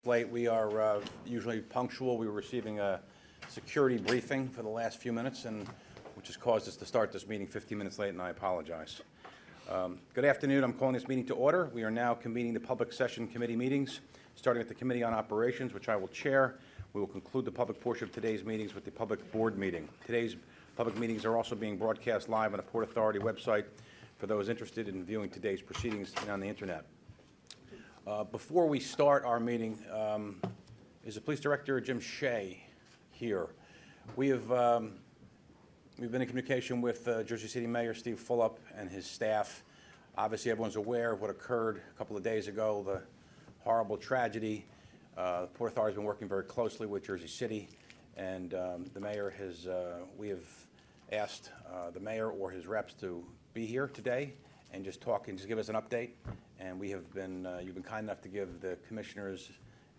Late. We are usually punctual. We were receiving a security briefing for the last few minutes, which has caused us to start this meeting 15 minutes late, and I apologize. Good afternoon. I'm calling this meeting to order. We are now convening the public session committee meetings, starting with the Committee on Operations, which I will chair. We will conclude the public portion of today's meetings with the public board meeting. Today's public meetings are also being broadcast live on the Port Authority website for those interested in viewing today's proceedings on the internet. Before we start our meeting, is the Police Director Jim Shea here? We've been in communication with Jersey City Mayor Steve Fulop and his staff. Obviously, everyone's aware of what occurred a couple of days ago, the horrible tragedy. The Port Authority has been working very closely with Jersey City, and the mayor has. We have asked the mayor or his reps to be here today and just talk and just give us an update. And we have been, you've been kind enough to give the commissioners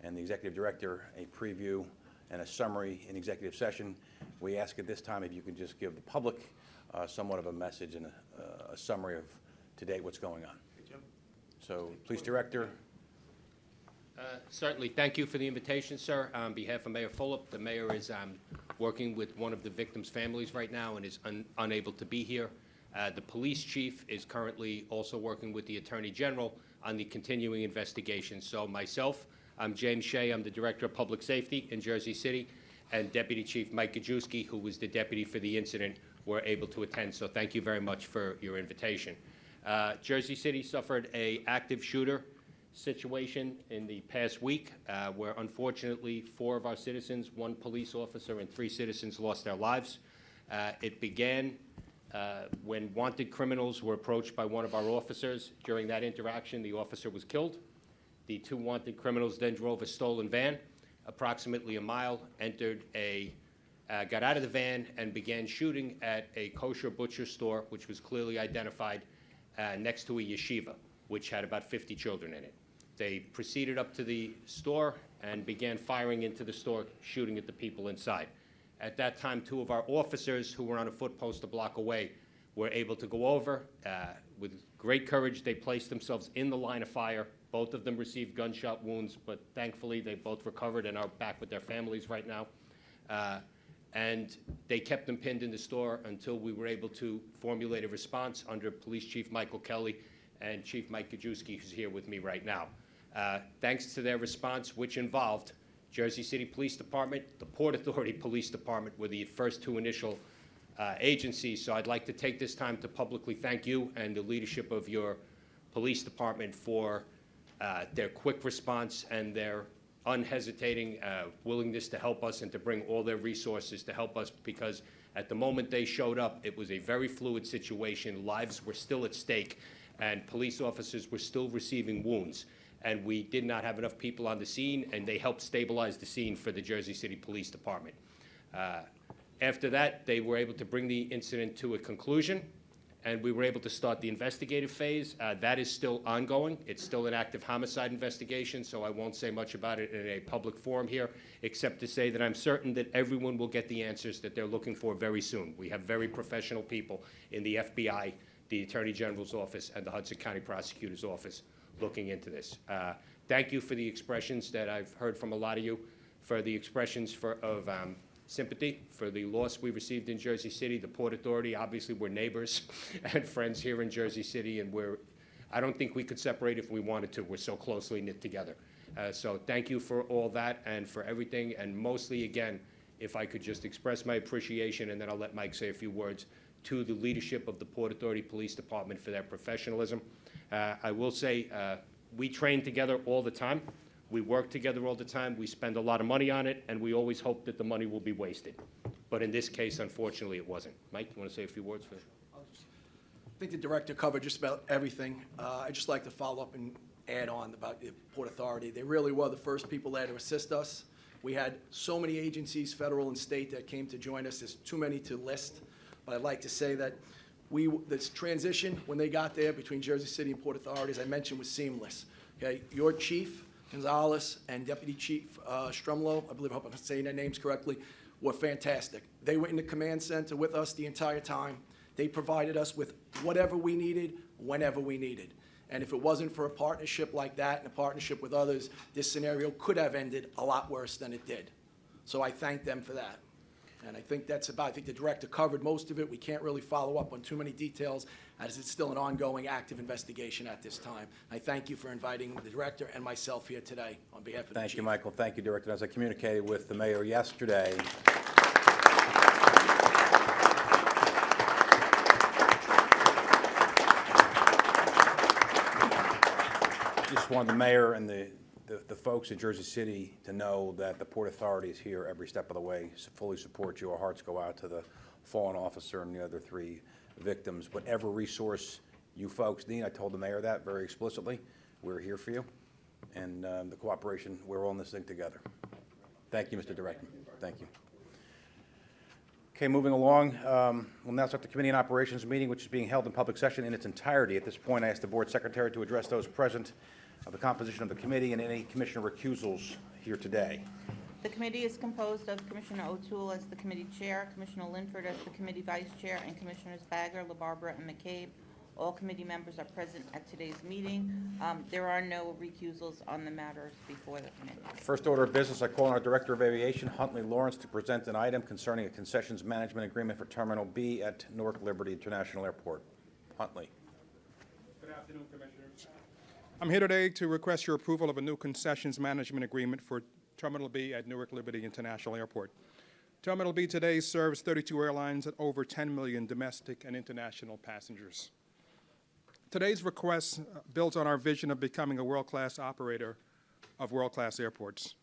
and the executive director a preview and a summary in executive session. We ask at this time if you can just give the public somewhat of a message and a summary of today what's going on. Jim? So, Police Director. Certainly. Thank you for the invitation, sir. On behalf of Mayor Fulop, the mayor is working with one of the victims' families right now and is unable to be here. The police chief is currently also working with the Attorney General on the continuing investigation. So myself, I'm James Shea. I'm the Director of Public Safety in Jersey City, and Deputy Chief Mike Gajewski, who was the deputy for the incident, were able to attend. So thank you very much for your invitation. Jersey City suffered an active shooter situation in the past week where unfortunately 4 of our citizens, 1 police officer and 3 citizens lost their lives. It began when wanted criminals were approached by one of our officers. During that interaction, the officer was killed. The 2 wanted criminals then drove a stolen van approximately a mile, got out of the van and began shooting at a kosher butcher store, which was clearly identified next to a yeshiva, which had about 50 children in it. They proceeded up to the store and began firing into the store, shooting at the people inside. At that time, 2 of our officers, who were on a foot post a block away, were able to go over. With great courage, they placed themselves in the line of fire. Both of them received gunshot wounds, but thankfully they both recovered and are back with their families right now. And they kept them pinned in the store until we were able to formulate a response under Police Chief Michael Kelly and Chief Mike Gajewski, who's here with me right now. Thanks to their response, which involved Jersey City Police Department, the Port Authority Police Department were the first 2 initial agencies. So I'd like to take this time to publicly thank you and the leadership of your police department for their quick response and their unhesitating willingness to help us and to bring all their resources to help us, because at the moment they showed up, it was a very fluid situation. Lives were still at stake, and police officers were still receiving wounds. And we did not have enough people on the scene, and they helped stabilize the scene for the Jersey City Police Department. After that, they were able to bring the incident to a conclusion, and we were able to start the investigative phase. That is still ongoing. It's still an active homicide investigation, so I won't say much about it in a public forum here, except to say that I'm certain that everyone will get the answers that they're looking for very soon. We have very professional people in the FBI, the Attorney General's office, and the Hudson County Prosecutor's office looking into this. Thank you for the expressions that I've heard from a lot of you, for the expressions of sympathy for the loss we received in Jersey City. The Port Authority, obviously, we're neighbors and friends here in Jersey City, and I don't think we could separate if we wanted to. We're so closely knit together. So thank you for all that and for everything, and mostly, again, if I could just express my appreciation, and then I'll let Mike say a few words, to the leadership of the Port Authority Police Department for their professionalism. I will say we train together all the time. We work together all the time. We spend a lot of money on it, and we always hope that the money will be wasted. But in this case, unfortunately, it wasn't. Mike, you want to say a few words? I think the director covered just about everything. I'd just like to follow up and add on about the Port Authority. They really were the first people there to assist us. We had so many agencies, federal and state, that came to join us. There's too many to list. But I'd like to say that this transition, when they got there between Jersey City and Port Authority, as I mentioned, was seamless. Okay, your chief, Gonzalez, and Deputy Chief Strumlow, I believe, I hope I'm saying their names correctly, were fantastic. They were in the command center with us the entire time. They provided us with whatever we needed, whenever we needed. And if it wasn't for a partnership like that and a partnership with others, this scenario could have ended a lot worse than it did. So I thank them for that. And I think I think the director covered most of it. We can't really follow up on too many details, as it's still an ongoing active investigation at this time. I thank you for inviting the director and myself here today on behalf of the chief. Thank you, Michael. Thank you, Director. As I communicated with the mayor yesterday, just wanted the mayor and the folks in Jersey City to know that the Port Authority is here every step of the way, fully support you. Our hearts go out to the fallen officer and the other 3 victims. Whatever resource you folks need, I told the mayor that very explicitly. We're here for you, and the cooperation, we're all in this thing together. Thank you, Mr. Director. Thank you. Okay, moving along, we'll now start the Committee on Operations meeting, which is being held in public session in its entirety. At this point, I ask the Board Secretary to address those present of the composition of the committee and any commissioner recusals here today. The committee is composed of Commissioner O'Toole as the committee chair, Commissioner Linford as the committee vice chair, and Commissioners Bagger, LaBarbera, and McCabe. All committee members are present at today's meeting. There are no recusals on the matters before the committee. First order of business, I call on our Director of Aviation, Huntley Lawrence, to present an item concerning a concessions management agreement for Terminal B at Newark Liberty International Airport. Huntley. Good afternoon, Commissioners. I'm here today to request your approval of a new concessions management agreement for Terminal B at Newark Liberty International Airport. Terminal B today serves 32 airlines and over 10 million domestic and international passengers. Today's request builds on our vision of becoming a world-class operator of world-class airports.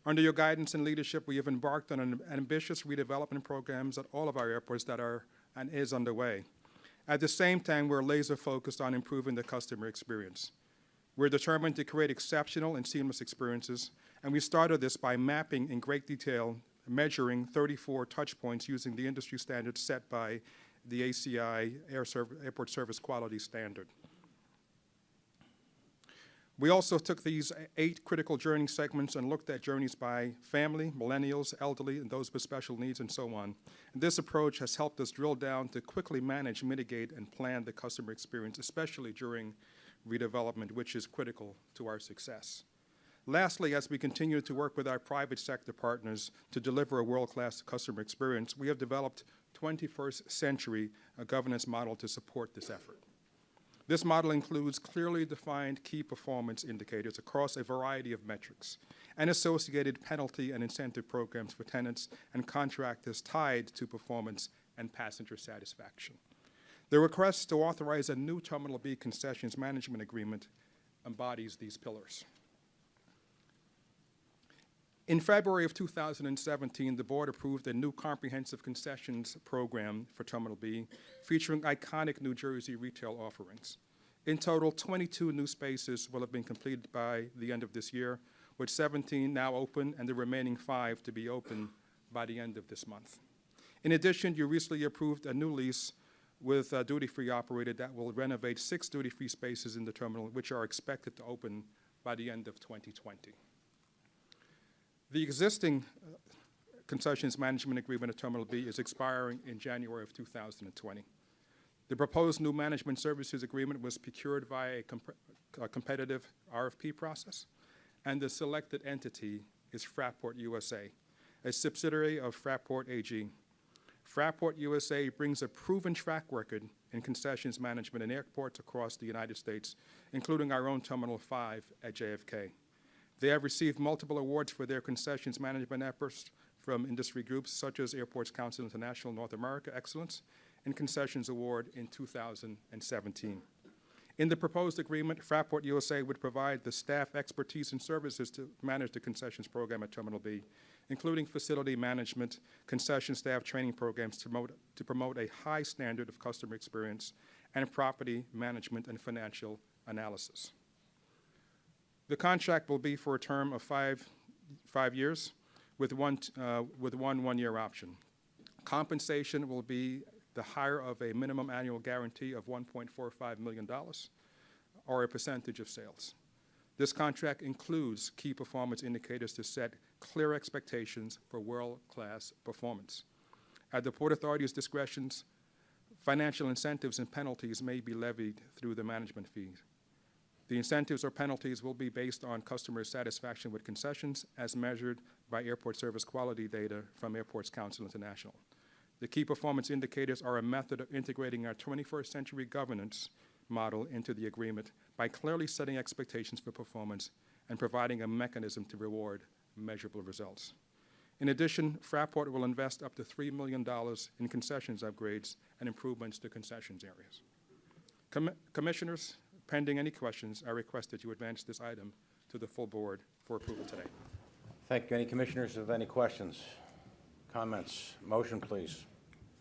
Under your guidance and leadership, we have embarked on an ambitious redevelopment programs at all of our airports that are and is underway. At the same time, we're laser-focused on improving the customer experience. We're determined to create exceptional and seamless experiences, and we started this by mapping in great detail, measuring 34 touch points using the industry standards set by the ACI Airport Service Quality Standard. We also took these 8 critical journey segments and looked at journeys by family, millennials, elderly, and those with special needs, and so on. And this approach has helped us drill down to quickly manage, mitigate, and plan the customer experience, especially during redevelopment, which is critical to our success. Lastly, as we continue to work with our private sector partners to deliver a world-class customer experience, we have developed 21st century governance model to support this effort. This model includes clearly defined key performance indicators across a variety of metrics and associated penalty and incentive programs for tenants and contractors tied to performance and passenger satisfaction. The request to authorize a new Terminal B concessions management agreement embodies these pillars. In February of 2017, the board approved a new comprehensive concessions program for Terminal B, featuring iconic New Jersey retail offerings. In total, 22 new spaces will have been completed by the end of this year, with 17 now open and the remaining 5 to be open by the end of this month. In addition, you recently approved a new lease with a duty-free operator that will renovate 6 duty-free spaces in the terminal, which are expected to open by the end of 2020. The existing concessions management agreement at Terminal B is expiring in January of 2020. The proposed new management services agreement was procured via a competitive RFP process, and the selected entity is Fraport USA, a subsidiary of Fraport AG. Fraport USA brings a proven track record in concessions management in airports across the United States, including our own Terminal 5 at JFK. They have received multiple awards for their concessions management efforts from industry groups such as Airports Council International North America Excellence and Concessions Award in 2017. In the proposed agreement, Fraport USA would provide the staff expertise and services to manage the concessions program at Terminal B, including facility management, concession staff training programs to promote a high standard of customer experience, and property management and financial analysis. The contract will be for a term of five years with one one-year option. Compensation will be the hire of a minimum annual guarantee of $1.45 million or a percentage of sales. This contract includes key performance indicators to set clear expectations for world-class performance. At the Port Authority's discretion, financial incentives and penalties may be levied through the management fees. The incentives or penalties will be based on customer satisfaction with concessions as measured by airport service quality data from Airports Council International. The key performance indicators are a method of integrating our 21st century governance model into the agreement by clearly setting expectations for performance and providing a mechanism to reward measurable results. In addition, Fraport will invest up to $3 million in concessions upgrades and improvements to concessions areas. Commissioners, pending any questions, I request that you advance this item to the full board for approval today. Thank you. Any commissioners have any questions, comments? Motion, please.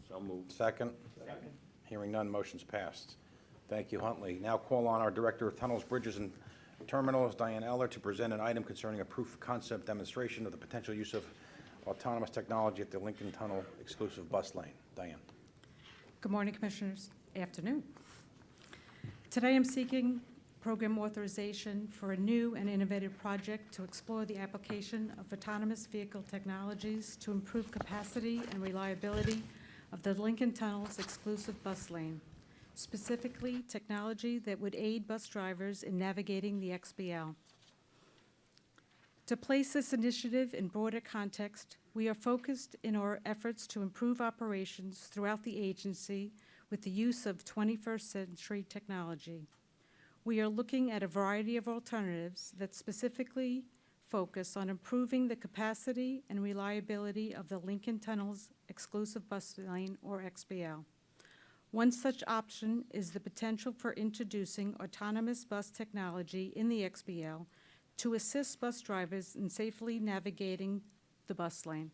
So moved. Second? Second. Hearing none, motion's passed. Thank you, Huntley. Now call on our Director of Tunnels, Bridges, and Terminals, Diane Eller, to present an item concerning a proof of concept demonstration of the potential use of autonomous technology at the Lincoln Tunnel exclusive bus lane. Diane. Good morning, Commissioners. Afternoon. Today I'm seeking program authorization for a new and innovative project to explore the application of autonomous vehicle technologies to improve capacity and reliability of the Lincoln Tunnel's exclusive bus lane, specifically technology that would aid bus drivers in navigating the XBL. To place this initiative in broader context, we are focused in our efforts to improve operations throughout the agency with the use of 21st century technology. We are looking at a variety of alternatives that specifically focus on improving the capacity and reliability of the Lincoln Tunnel's exclusive bus lane, or XBL. One such option is the potential for introducing autonomous bus technology in the XBL to assist bus drivers in safely navigating the bus lane.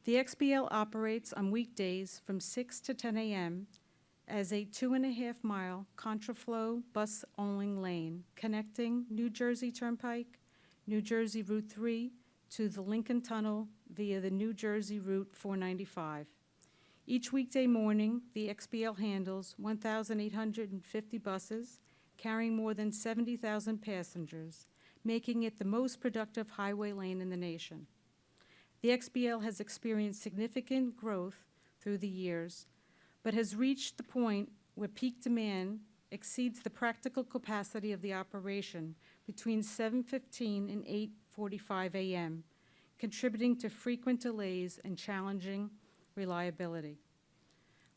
The XBL operates on weekdays from 6 to 10 a.m. as a 2.5-mile contraflow bus-only lane connecting New Jersey Turnpike, New Jersey Route 3 to the Lincoln Tunnel via the New Jersey Route 495. Each weekday morning, the XBL handles 1,850 buses carrying more than 70,000 passengers, making it the most productive highway lane in the nation. The XBL has experienced significant growth through the years, but has reached the point where peak demand exceeds the practical capacity of the operation between 7:15 and 8:45 a.m., contributing to frequent delays and challenging reliability.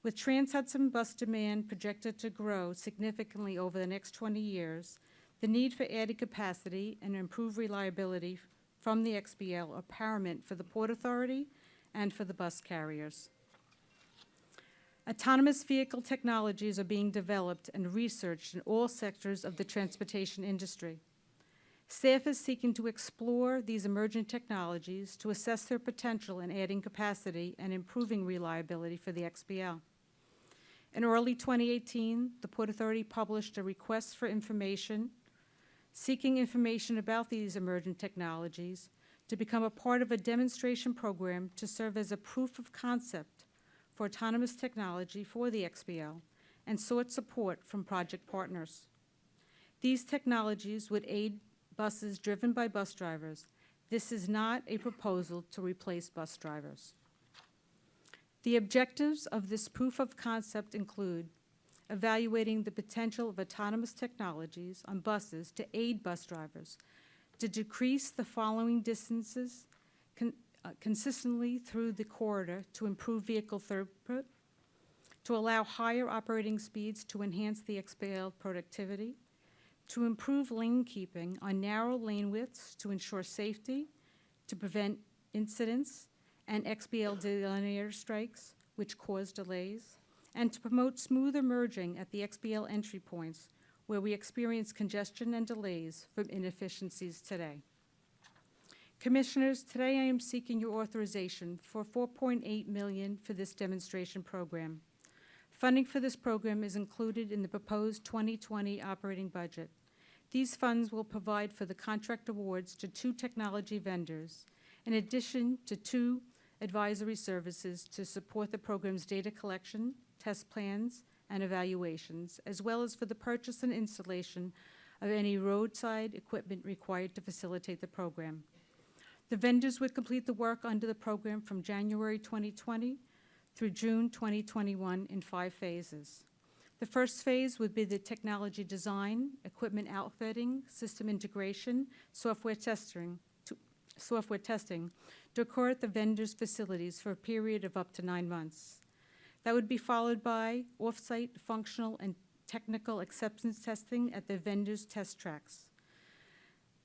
With Trans-Hudson bus demand projected to grow significantly over the next 20 years, the need for added capacity and improved reliability from the XBL are paramount for the Port Authority and for the bus carriers. Autonomous vehicle technologies are being developed and researched in all sectors of the transportation industry. Staff is seeking to explore these emerging technologies to assess their potential in adding capacity and improving reliability for the XBL. In early 2018, the Port Authority published a request for information seeking information about these emerging technologies to become a part of a demonstration program to serve as a proof of concept for autonomous technology for the XBL, and sought support from project partners. These technologies would aid buses driven by bus drivers. This is not a proposal to replace bus drivers. The objectives of this proof of concept include evaluating the potential of autonomous technologies on buses to aid bus drivers, to decrease the following distances consistently through the corridor to improve vehicle throughput, to allow higher operating speeds to enhance the XBL productivity, to improve lane keeping on narrow lane widths to ensure safety, to prevent incidents and XBL delineator strikes, which cause delays, and to promote smoother merging at the XBL entry points where we experience congestion and delays from inefficiencies today. Commissioners, today I am seeking your authorization for $4.8 million for this demonstration program. Funding for this program is included in the proposed 2020 operating budget. These funds will provide for the contract awards to 2 technology vendors, in addition to 2 advisory services to support the program's data collection, test plans, and evaluations, as well as for the purchase and installation of any roadside equipment required to facilitate the program. The vendors would complete the work under the program from January 2020 through June 2021 in 5 phases. The first phase would be the technology design, equipment outfitting, system integration, software testing to occur at the vendor's facilities for a period of up to 9 months. That would be followed by off-site functional and technical acceptance testing at the vendor's test tracks.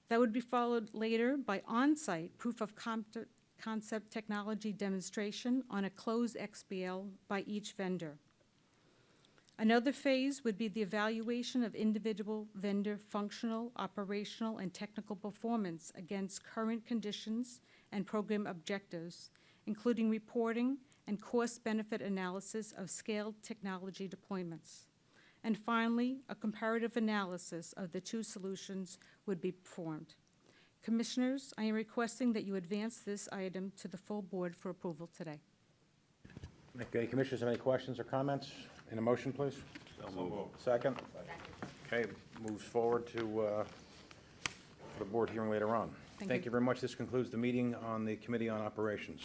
That would be followed later by on-site proof of concept technology demonstration on a closed XBL by each vendor. Another phase would be the evaluation of individual vendor functional, operational, and technical performance against current conditions and program objectives, including reporting and cost-benefit analysis of scaled technology deployments. And finally, a comparative analysis of the two solutions would be performed. Commissioners, I am requesting that you advance this item to the full board for approval today. Any commissioners have any questions or comments? In a motion, please? So moved. Second? Okay, moves forward to the board hearing later on. Thank Thank you. you very much. This concludes the meeting on the Committee on Operations.